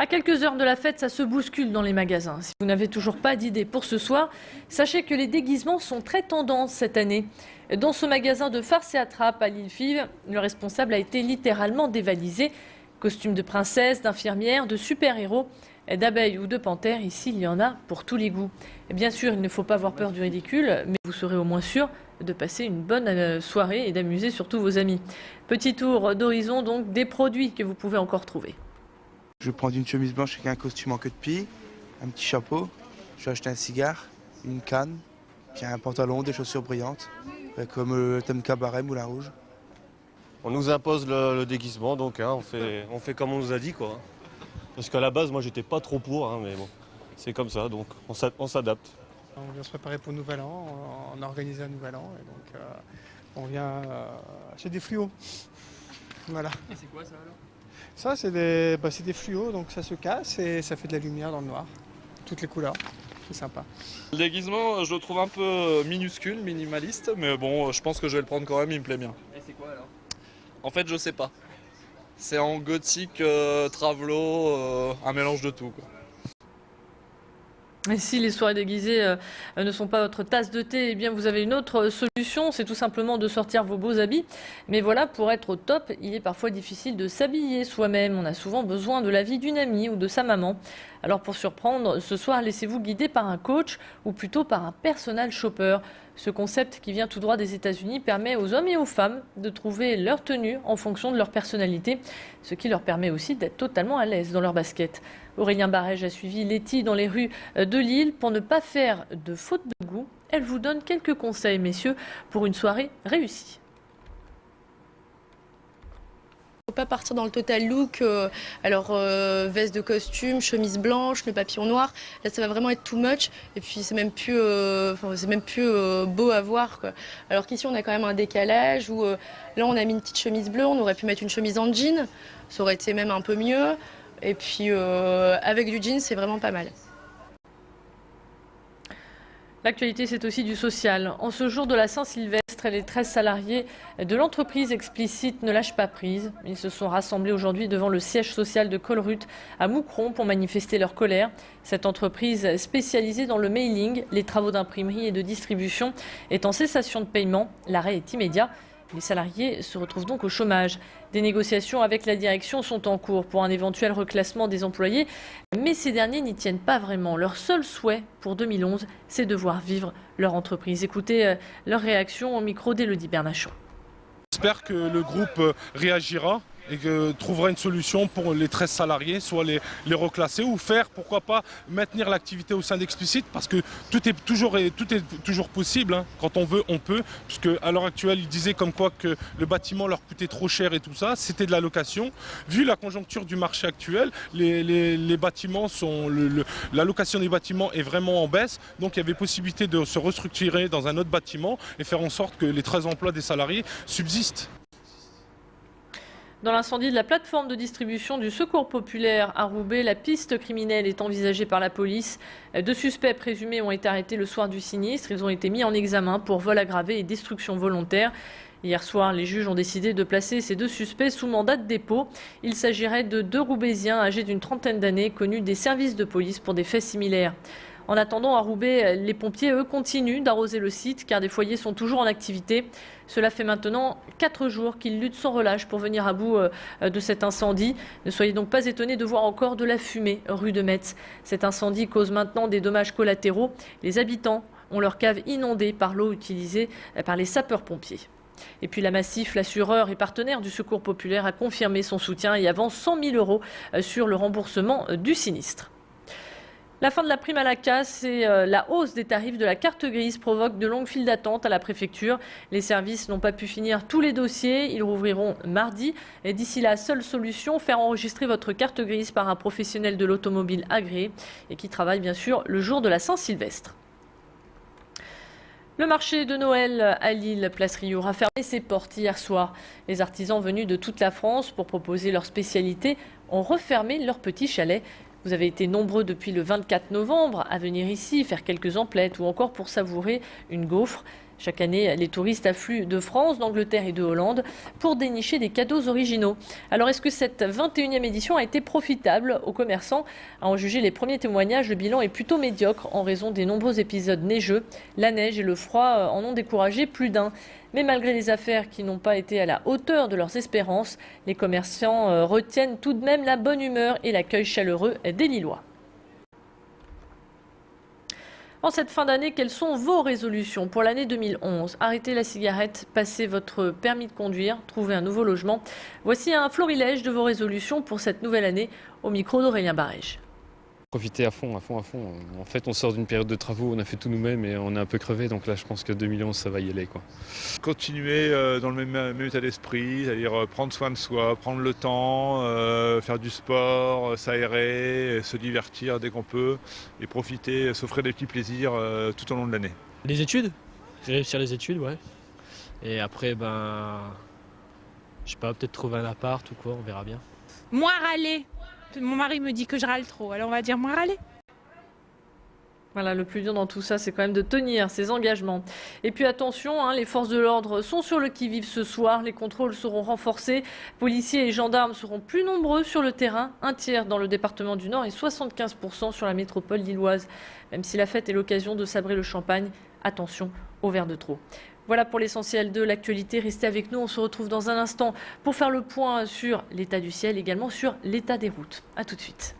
À quelques heures de la fête, ça se bouscule dans les magasins. Si vous n'avez toujours pas d'idée pour ce soir, sachez que les déguisements sont très tendance cette année. Dans ce magasin de farce et attrape à Lille-Fives, le responsable a été littéralement dévalisé. Costumes de princesse, d'infirmière, de super-héros, d'abeilles ou de panthères, ici il y en a pour tous les goûts. Et bien sûr, il ne faut pas avoir peur du ridicule, mais vous serez au moins sûr de passer une bonne soirée et d'amuser surtout vos amis. Petit tour d'horizon donc des produits que vous pouvez encore trouver. Je vais prendre une chemise blanche avec un costume en queue de pie, un petit chapeau, je vais acheter un cigare, une canne, puis un pantalon, des chaussures brillantes, comme le thème cabaret Moulin Rouge. On nous impose le déguisement, donc hein, on fait comme on nous a dit, quoi. Parce qu'à la base, moi, j'étais pas trop pour, hein, mais bon, c'est comme ça, donc on s'adapte. On vient se préparer pour le Nouvel An, on a organisé un Nouvel An, et donc on vient acheter des fluos. Voilà. Et c'est quoi ça alors? Ça, c'est des fluos, donc ça se casse et ça fait de la lumière dans le noir. Toutes les couleurs, c'est sympa. Le déguisement, je le trouve un peu minuscule, minimaliste, mais bon, je pense que je vais le prendre quand même, il me plaît bien. Et c'est quoi alors? En fait, je sais pas. C'est en gothique, travelo, un mélange de tout, quoi. Et si les soirées déguisées ne sont pas votre tasse de thé, eh bien vous avez une autre solution, c'est tout simplement de sortir vos beaux habits. Mais voilà, pour être au top, il est parfois difficile de s'habiller soi-même. On a souvent besoin de l'avis d'une amie ou de sa maman. Alors pour surprendre, ce soir, laissez-vous guider par un coach ou plutôt par un personal shopper. Ce concept qui vient tout droit des États-Unis permet aux hommes et aux femmes de trouver leur tenue en fonction de leur personnalité, ce qui leur permet aussi d'être totalement à l'aise dans leur basket. Aurélien Barège a suivi Letty dans les rues de Lille pour ne pas faire de faute de goût. Elle vous donne quelques conseils, messieurs, pour une soirée réussie. Faut pas partir dans le total look, veste de costume, chemise blanche, le papillon noir, là ça va vraiment être too much et puis c'est même plus, beau à voir, quoi. Alors qu'ici on a quand même un décalage où là on a mis une petite chemise bleue, on aurait pu mettre une chemise en jean, ça aurait été même un peu mieux et puis avec du jean c'est vraiment pas mal. L'actualité, c'est aussi du social. En ce jour de la Saint-Sylvestre, les 13 salariés de l'entreprise Explicite ne lâchent pas prise. Ils se sont rassemblés aujourd'hui devant le siège social de Colruyt à Moucron pour manifester leur colère. Cette entreprise spécialisée dans le mailing, les travaux d'imprimerie et de distribution est en cessation de paiement. L'arrêt est immédiat. Les salariés se retrouvent donc au chômage. Des négociations avec la direction sont en cours pour un éventuel reclassement des employés, mais ces derniers n'y tiennent pas vraiment. Leur seul souhait pour 2011, c'est de voir vivre leur entreprise. Écoutez leur réaction au micro d'Élodie Bernachon. J'espère que le groupe réagira et que trouvera une solution pour les 13 salariés, soit les reclasser ou faire, pourquoi pas, maintenir l'activité au sein d'Explicite, parce que tout est toujours possible, hein. Quand on veut, on peut, puisque à l'heure actuelle, ils disaient comme quoi que le bâtiment leur coûtait trop cher et tout ça, c'était de la location. Vu la conjoncture du marché actuel, les bâtiments la location des bâtiments est vraiment en baisse, donc il y avait possibilité de se restructurer dans un autre bâtiment et faire en sorte que les 13 emplois des salariés subsistent. Dans l'incendie de la plateforme de distribution du Secours populaire à Roubaix, la piste criminelle est envisagée par la police. 2 suspects présumés ont été arrêtés le soir du sinistre. Ils ont été mis en examen pour vol aggravé et destruction volontaire. Hier soir, les juges ont décidé de placer ces 2 suspects sous mandat de dépôt. Il s'agirait de 2 Roubaisiens âgés d'une trentaine d'années, connus des services de police pour des faits similaires. En attendant, à Roubaix, les pompiers, eux, continuent d'arroser le site car des foyers sont toujours en activité. Cela fait maintenant 4 jours qu'ils luttent sans relâche pour venir à bout de cet incendie. Ne soyez donc pas étonnés de voir encore de la fumée rue de Metz. Cet incendie cause maintenant des dommages collatéraux. Les habitants ont leur cave inondée par l'eau utilisée par les sapeurs-pompiers. Et puis la Massif, l'assureur et partenaire du Secours populaire, a confirmé son soutien et avance 100 000 € sur le remboursement du sinistre. La fin de la prime à la casse et la hausse des tarifs de la carte grise provoquent de longues files d'attente à la préfecture. Les services n'ont pas pu finir tous les dossiers. Ils rouvriront mardi. Et d'ici là, seule solution, faire enregistrer votre carte grise par un professionnel de l'automobile agréé et qui travaille bien sûr le jour de la Saint-Sylvestre. Le marché de Noël à Lille, place Riour, a fermé ses portes hier soir. Les artisans venus de toute la France pour proposer leurs spécialités ont refermé leurs petits chalets. Vous avez été nombreux depuis le 24 novembre à venir ici faire quelques emplettes ou encore pour savourer une gaufre. Chaque année, les touristes affluent de France, d'Angleterre et de Hollande pour dénicher des cadeaux originaux. Alors est-ce que cette 21e édition a été profitable aux commerçants? À en juger les premiers témoignages, le bilan est plutôt médiocre en raison des nombreux épisodes neigeux. La neige et le froid en ont découragé plus d'un. Mais malgré les affaires qui n'ont pas été à la hauteur de leurs espérances, les commerçants retiennent tout de même la bonne humeur et l'accueil chaleureux des Lillois. En cette fin d'année, quelles sont vos résolutions pour l'année 2011? Arrêtez la cigarette, passez votre permis de conduire, trouvez un nouveau logement. Voici un florilège de vos résolutions pour cette nouvelle année au micro d'Aurélien Barège. Profiter à fond, à fond, à fond. En fait, on sort d'une période de travaux, on a fait tout nous-mêmes et on est un peu crevé. Donc là, je pense que 2011, ça va y aller, quoi. Continuer dans le même état d'esprit, c'est-à-dire prendre soin de soi, prendre le temps, faire du sport, s'aérer, se divertir dès qu'on peut et profiter, s'offrir des petits plaisirs tout au long de l'année. Les études, réussir les études, ouais. Et après, je sais pas, peut-être trouver un appart ou quoi, on verra bien. Moins râler. Mon mari me dit que je râle trop, alors on va dire moins râler. Voilà, le plus dur dans tout ça, c'est quand même de tenir ses engagements. Et puis attention, les forces de l'ordre sont sur le qui-vive ce soir. Les contrôles seront renforcés. Policiers et gendarmes seront plus nombreux sur le terrain. 1/3 dans le département du Nord et 75% sur la métropole lilloise. Même si la fête est l'occasion de sabrer le champagne, attention au verre de trop. Voilà pour l'essentiel de l'actualité. Restez avec nous, on se retrouve dans un instant pour faire le point sur l'état du ciel, également sur l'état des routes. A tout de suite.